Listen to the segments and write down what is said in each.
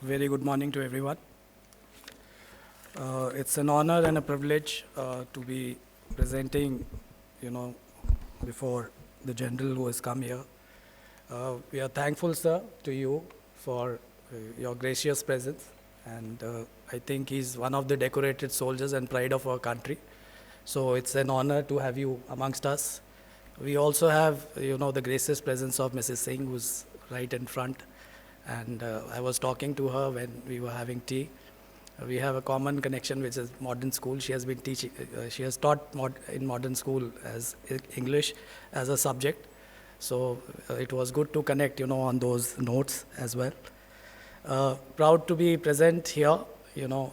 Very good morning to everyone. It's an honor and a privilege to be presenting, you know, before the general who has come here. We are thankful, sir, to you for your gracious presence, and I think he's one of the decorated soldiers and pride of our country. So it's an honor to have you amongst us. We also have, the gracious presence of Mrs. Singh, who's right in front. And I was talking to her when we were having tea. We have a common connection, which is modern school. She has been teaching. She has taught in modern school as English as a subject. So it was good to connect, on those notes as well. Proud to be present here,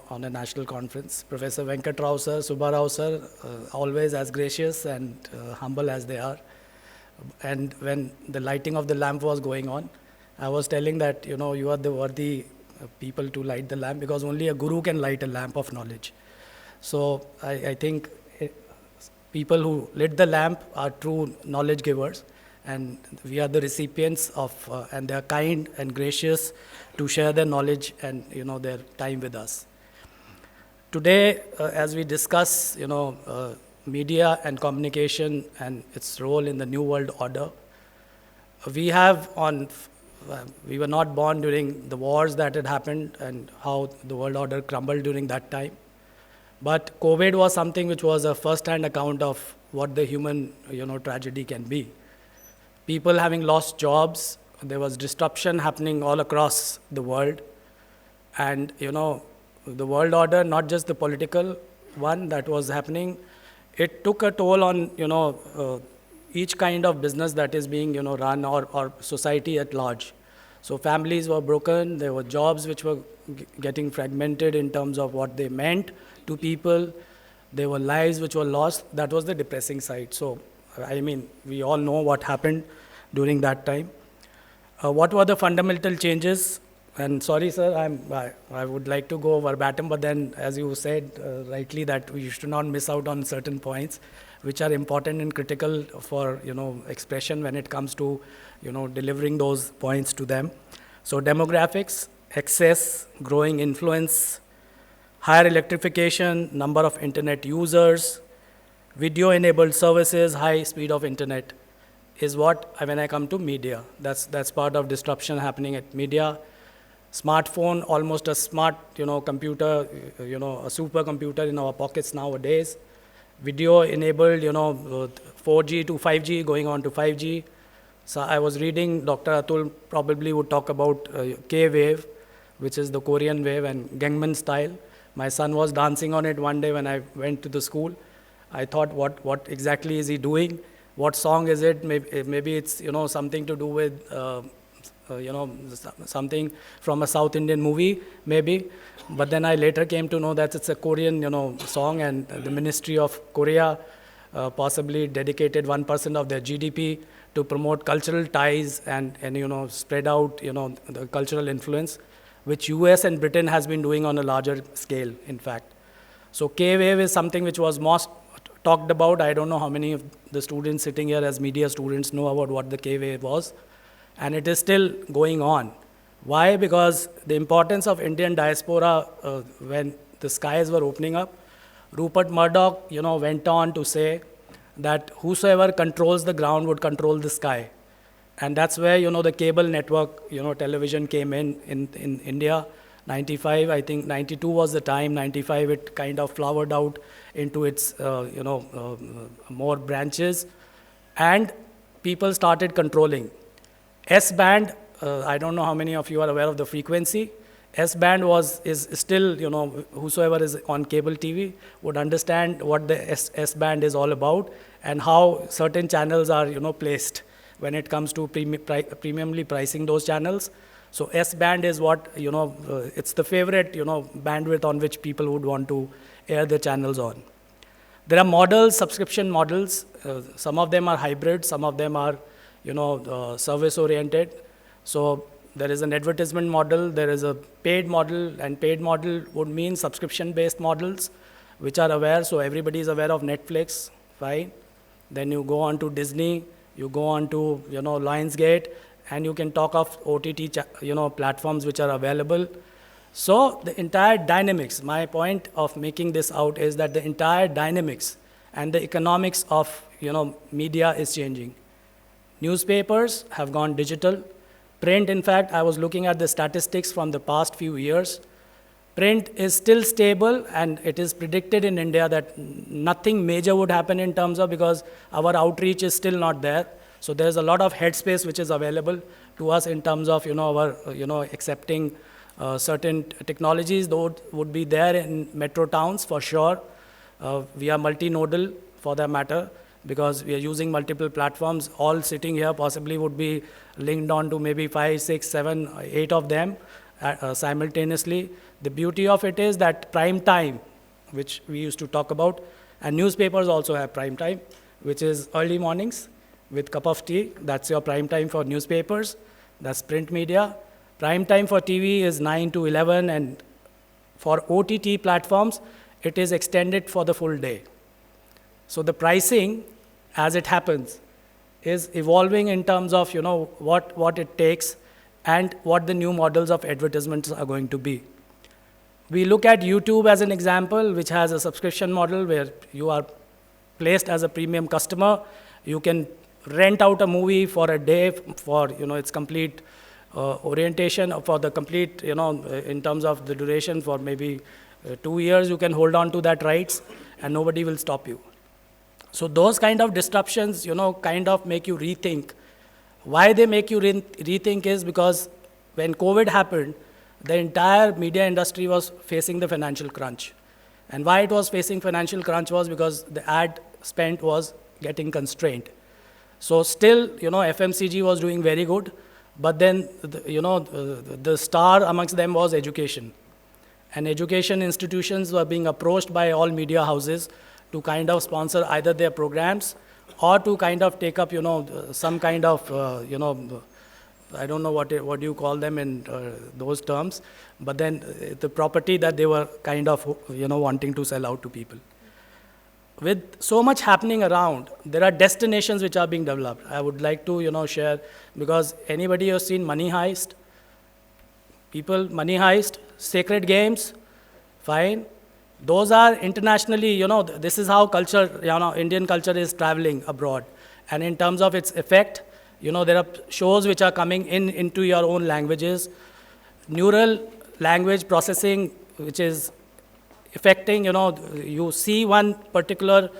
on a national conference. Professor Venkat Rao sir, Subba Rao sir, always as gracious and humble as they are. And when the lighting of the lamp was going on, I was telling that, you are the worthy people to light the lamp, because only a guru can light a lamp of knowledge. So I think people who lit the lamp are true knowledge givers, and we are the recipients of, and they are kind and gracious to share their knowledge and, their time with us. Today, as we discuss, media and communication and its role in the new world order, we were not born during the wars that had happened and how the world order crumbled during that time. But COVID was something which was a first-hand account of what the human, tragedy can be. People having lost jobs, there was disruption happening all across the world. And, the world order, not just the political one that was happening, it took a toll on, each kind of business that is being, run or society at large. So families were broken, there were jobs which were getting fragmented in terms of what they meant to people, there were lives which were lost. That was the depressing side. So, we all know what happened during that time. What were the fundamental changes? And sorry, sir, I would like to go verbatim, but then as you said rightly that we should not miss out on certain points which are important and critical for, expression when it comes to, delivering those points to them. So demographics, access, growing influence, higher electrification, number of internet users, video-enabled services, high speed of internet is what, when I come to media, that's part of disruption happening at media. Smartphone, almost a smart, computer, a supercomputer in our pockets nowadays. Video enabled, 4G to 5G, going on to 5G. So I was reading, Dr. Atul probably would talk about K-wave, which is the Korean wave, and Gangnam style. My son was dancing on it one day when I went to the school. I thought, what exactly is he doing? What song is it? Maybe it's, something to do with, something from a South Indian movie, maybe. But then I later came to know that it's a Korean, song, and the Ministry of Korea possibly dedicated 1% of their GDP to promote cultural ties and spread out, the cultural influence, which US and Britain has been doing on a larger scale, in fact. So K-wave is something which was most talked about. I don't know how many of the students sitting here as media students know about what the K-wave was. And it is still going on. Why? Because the importance of Indian diaspora when the skies were opening up, Rupert Murdoch, went on to say that whosoever controls the ground would control the sky. And that's where, the cable network, television came in India. 95, I think 92 was the time. 95, it kind of flowered out into its, more branches. And people started controlling. S-band, I don't know how many of you are aware of the frequency. S-band is still, whosoever is on cable TV would understand what the S-band is all about and how certain channels are, placed when it comes to premiumly pricing those channels. So S-band is what, it's the favorite, bandwidth on which people would want to air the channels on. There are models, subscription models. Some of them are hybrid, some of them are, service-oriented. So there is an advertisement model, there is a paid model, and paid model would mean subscription-based models, which are aware. So everybody is aware of Netflix, fine. Then you go on to Disney, you go on to, Lionsgate, and you can talk of OTT, platforms which are available. So the entire dynamics, my point of making this out is that the entire dynamics and the economics of media is changing. Newspapers have gone digital. Print, in fact, I was looking at the statistics from the past few years. Print is still stable, and it is predicted in India that nothing major would happen in terms of, because our outreach is still not there. So there's a lot of headspace which is available to us in terms of our accepting certain technologies. Though would be there in metro towns for sure. We are multinodal for that matter, because we are using multiple platforms. All sitting here possibly would be linked on to maybe 5, 6, 7, 8 of them simultaneously. The beauty of it is that prime time, which we used to talk about, and newspapers also have prime time, which is early mornings with cup of tea. That's your prime time for newspapers. That's print media. Prime time for TV is 9 to 11, and for OTT platforms, it is extended for the full day. So the pricing, as it happens, is evolving in terms of what it takes and what the new models of advertisements are going to be. We look at YouTube as an example, which has a subscription model where you are placed as a premium customer. You can rent out a movie for a day for its complete orientation, for the complete in terms of the duration for maybe 2 years. You can hold on to that rights, and nobody will stop you. So those kind of disruptions, kind of make you rethink. Why they make you rethink is because when COVID happened, the entire media industry was facing the financial crunch. And why it was facing financial crunch was because the ad spend was getting constrained. So still, FMCG was doing very good, but then, the star amongst them was education. And education institutions were being approached by all media houses to kind of sponsor either their programs or to kind of take up, some kind of, I don't know what do you call them in those terms, but then the property that they were kind of, wanting to sell out to people. With so much happening around, there are destinations which are being developed. I would like to, share, because anybody who's seen Money Heist, Money Heist, Sacred Games, fine. Those are internationally, this is how culture, Indian culture is traveling abroad. And in terms of its effect, there are shows which are coming into your own languages. Neural language processing, which is affecting, you see one particular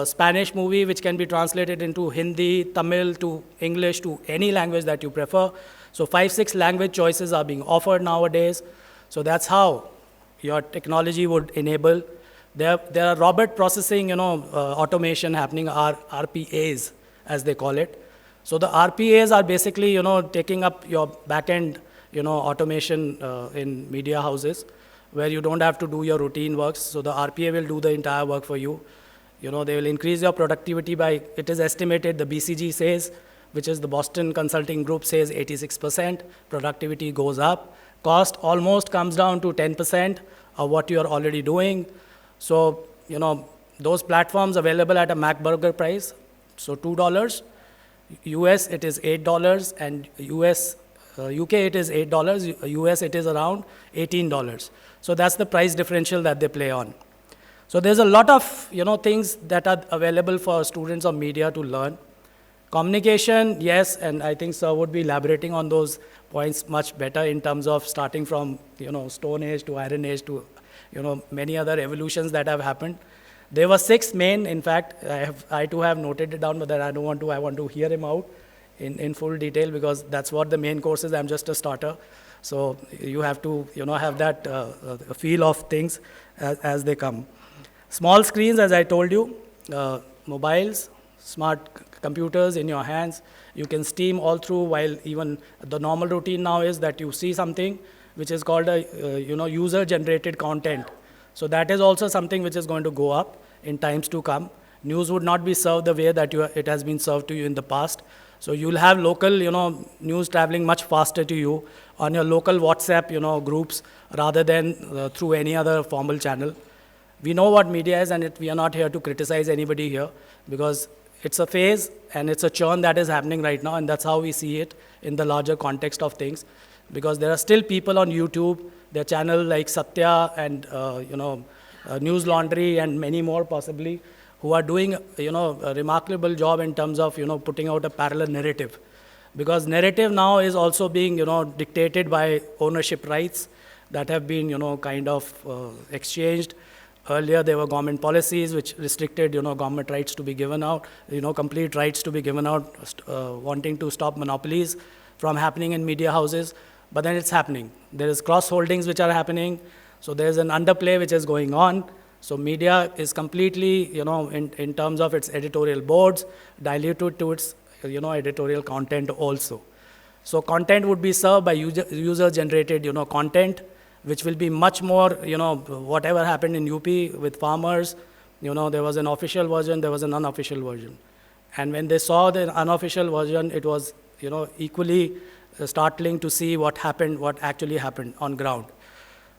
Spanish movie which can be translated into Hindi, Tamil, to English, to any language that you prefer. So 5, 6 language choices are being offered nowadays. So that's how your technology would enable. There are robot processing, automation happening, RPAs, as they call it. So the RPAs are basically, taking up your back-end, automation in media houses, where you don't have to do your routine works. So the RPA will do the entire work for you. They will increase your productivity by, it is estimated, the BCG says, which is the Boston Consulting Group, says 86%. Productivity goes up. Cost almost comes down to 10% of what you are already doing. So, those platforms available at a Mac burger price, so $2. US, it is $8, and UK, it is $8. US, it is around $18. So that's the price differential that they play on. So there's a lot of, things that are available for students of media to learn. Communication, yes, and I think Sir would be elaborating on those points much better in terms of starting from, Stone Age to Iron Age to, many other evolutions that have happened. There were 6 main, in fact, I too have noted it down, but that I want to hear him out in full detail, because that's what the main course is. I'm just a starter. So you have to, have that feel of things as they come. Small screens, as I told you, mobiles, smart computers in your hands. You can steam all through, while even the normal routine now is that you see something which is called a, user-generated content. So that is also something which is going to go up in times to come. News would not be served the way that it has been served to you in the past. So you'll have local, news traveling much faster to you on your local WhatsApp, groups, rather than through any other formal channel. We know what media is, and we are not here to criticize anybody here, because it's a phase and it's a churn that is happening right now, and that's how we see it in the larger context of things. Because there are still people on YouTube, There are channels like Satya and, News Laundry and many more possibly, who are doing, a remarkable job in terms of, putting out a parallel narrative. Because narrative now is also being, dictated by ownership rights that have been, kind of exchanged. Earlier, there were government policies which restricted, government rights to be given out, complete rights to be given out, wanting to stop monopolies from happening in media houses. But then it's happening. There is cross-holdings which are happening. So there's an underplay which is going on. So media is completely, in terms of its editorial boards, diluted to its, editorial content also. So content would be served by user-generated, content, which will be much more, whatever happened in UP with farmers, there was an official version, there was an unofficial version. And when they saw the unofficial version, it was, equally startling to see what happened, what actually happened on ground.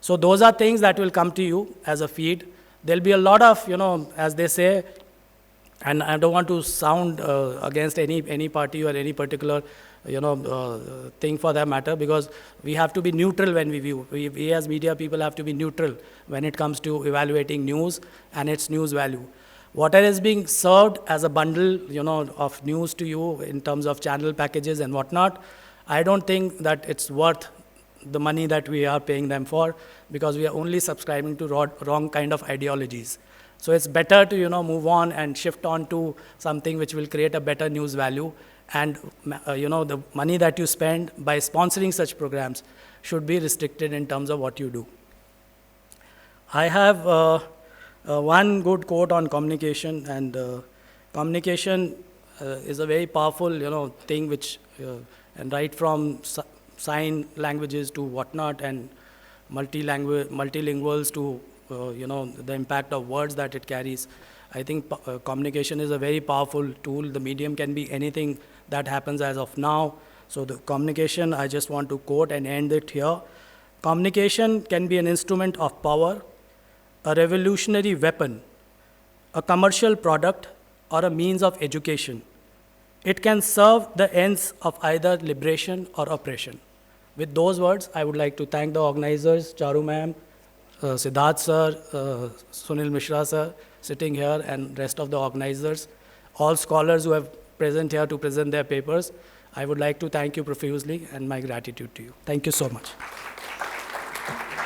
So those are things that will come to you as a feed. There'll be a lot of, as they say, and I don't want to sound against any party or any particular, thing for that matter, because we have to be neutral when we view. We as media people have to be neutral when it comes to evaluating news and its news value. Whatever is being served as a bundle, of news to you in terms of channel packages and whatnot, I don't think that it's worth the money that we are paying them for, because we are only subscribing to wrong kind of ideologies. So it's better to, move on and shift on to something which will create a better news value. And, the money that you spend by sponsoring such programs should be restricted in terms of what you do. I have one good quote on communication, and communication is a very powerful, thing which, and right from sign languages to whatnot, and multilinguals to, the impact of words that it carries. I think communication is a very powerful tool. The medium can be anything that happens as of now. So the communication, I just want to quote and end it here. Communication can be an instrument of power, a revolutionary weapon, a commercial product, or a means of education. It can serve the ends of either liberation or oppression. With those words, I would like to thank the organizers, Charu ma'am, Siddharth sir, Sunil Mishra sir, sitting here, and rest of the organizers, all scholars who have present here to present their papers. I would like to thank you profusely, and my gratitude to you. Thank you so much.